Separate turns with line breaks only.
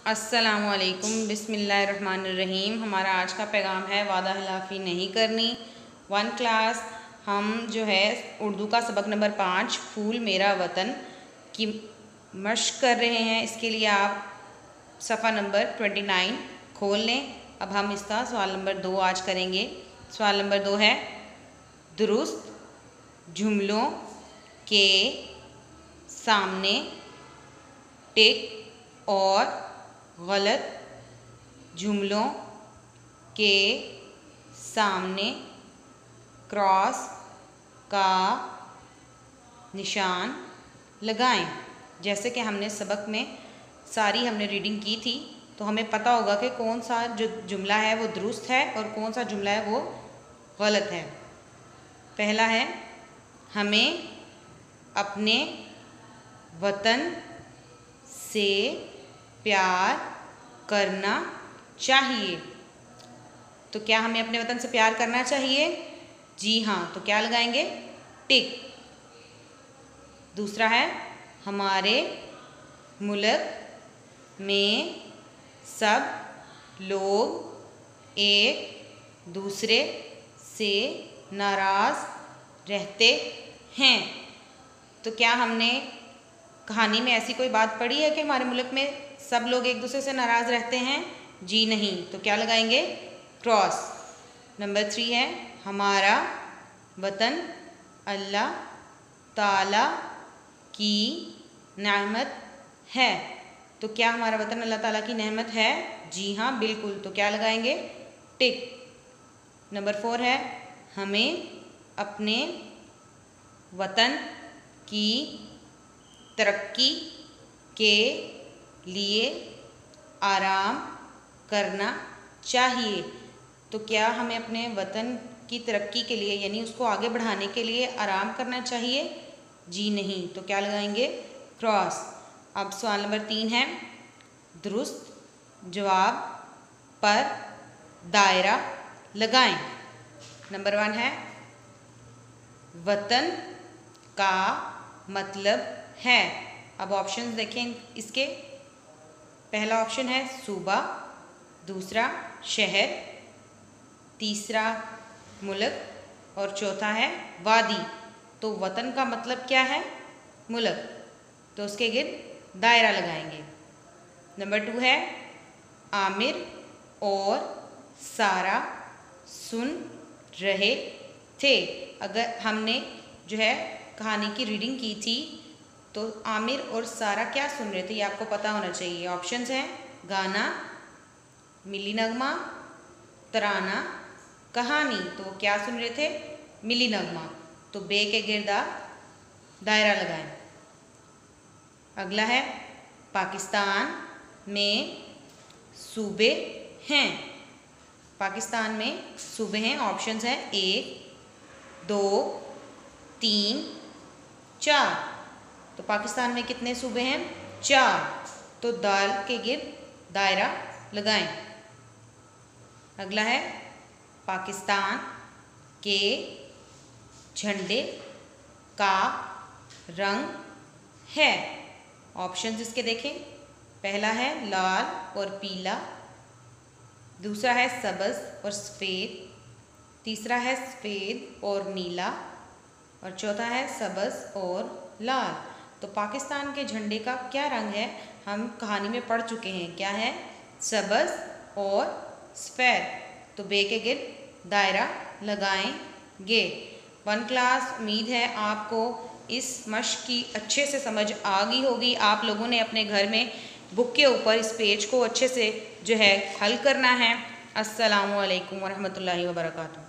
अस्सलामुअलैकुम बिस्मिल्लाहिर्रहमानिर्रहीम। हमारा आज का पैगाम है वादा खिलाफ़ी नहीं करनी। 1 क्लास हम जो है उर्दू का सबक नंबर 5 फूल मेरा वतन की मश्क कर रहे हैं। इसके लिए आप सफ़ा नंबर 29 खोल लें। अब हम इसका सवाल नंबर 2 आज करेंगे। सवाल नंबर 2 है, दुरुस्त जुमलों के सामने टिक और गलत जुमलों के सामने क्रॉस का निशान लगाएं। जैसे कि हमने सबक में सारी हमने रीडिंग की थी, तो हमें पता होगा कि कौन सा जो जुमला है वो दुरुस्त है और कौन सा जुमला है वो गलत है। पहला है, हमें अपने वतन से प्यार करना चाहिए। तो क्या हमें अपने वतन से प्यार करना चाहिए? जी हाँ। तो क्या लगाएंगे? टिक। दूसरा है, हमारे मुल्क में सब लोग एक दूसरे से नाराज़ रहते हैं। तो क्या हमने कहानी में ऐसी कोई बात पढ़ी है कि हमारे मुल्क में सब लोग एक दूसरे से नाराज़ रहते हैं? जी नहीं। तो क्या लगाएंगे? क्रॉस। नंबर 3 है, हमारा वतन अल्लाह ताला की नेमत है। तो क्या हमारा वतन अल्लाह ताला की नेमत है? जी हाँ, बिल्कुल। तो क्या लगाएंगे? टिक। नंबर 4 है, हमें अपने वतन की तरक्की के लिए आराम करना चाहिए। तो क्या हमें अपने वतन की तरक्की के लिए यानी उसको आगे बढ़ाने के लिए आराम करना चाहिए? जी नहीं। तो क्या लगाएंगे? क्रॉस। अब सवाल नंबर 3 है, दुरुस्त जवाब पर दायरा लगाएं। नंबर 1 है, वतन का मतलब है। अब ऑप्शंस देखें इसके। पहला ऑप्शन है सूबा, दूसरा शहर, तीसरा मुल्क और चौथा है वादी। तो वतन का मतलब क्या है? मुल्क। तो उसके गिर्द दायरा लगाएंगे। नंबर 2 है, आमिर और सारा सुन रहे थे। अगर हमने जो है कहानी की रीडिंग की थी, तो आमिर और सारा क्या सुन रहे थे ये आपको पता होना चाहिए। ऑप्शंस हैं गाना, मिली नगमा, तराना, कहानी। तो क्या सुन रहे थे? मिली नगमा। तो बे के गिर्द दायरा लगाएं। अगला है, पाकिस्तान में सूबे हैं। पाकिस्तान में सूबे हैं। ऑप्शंस हैं 1, 2, 3, 4। तो पाकिस्तान में कितने सूबे हैं? 4। तो दाल के गिर्द दायरा लगाएं। अगला है, पाकिस्तान के झंडे का रंग है। ऑप्शंस इसके देखें। पहला है लाल और पीला, दूसरा है सब्ज़ और सफ़ेद, तीसरा है सफ़ेद और नीला और चौथा है सब्ज़ और लाल। तो पाकिस्तान के झंडे का क्या रंग है? हम कहानी में पढ़ चुके हैं। क्या है? सब्ज़ और सफ़ेद। तो बे के गिर्द दायरा लगाएंगे। 1 क्लास, उम्मीद है आपको इस मश्क की अच्छे से समझ आ गई होगी। आप लोगों ने अपने घर में बुक के ऊपर इस पेज को अच्छे से जो है हल करना है। अस्सलामु अलैकुम वरहमतुल्लाहि वबरकातुहू।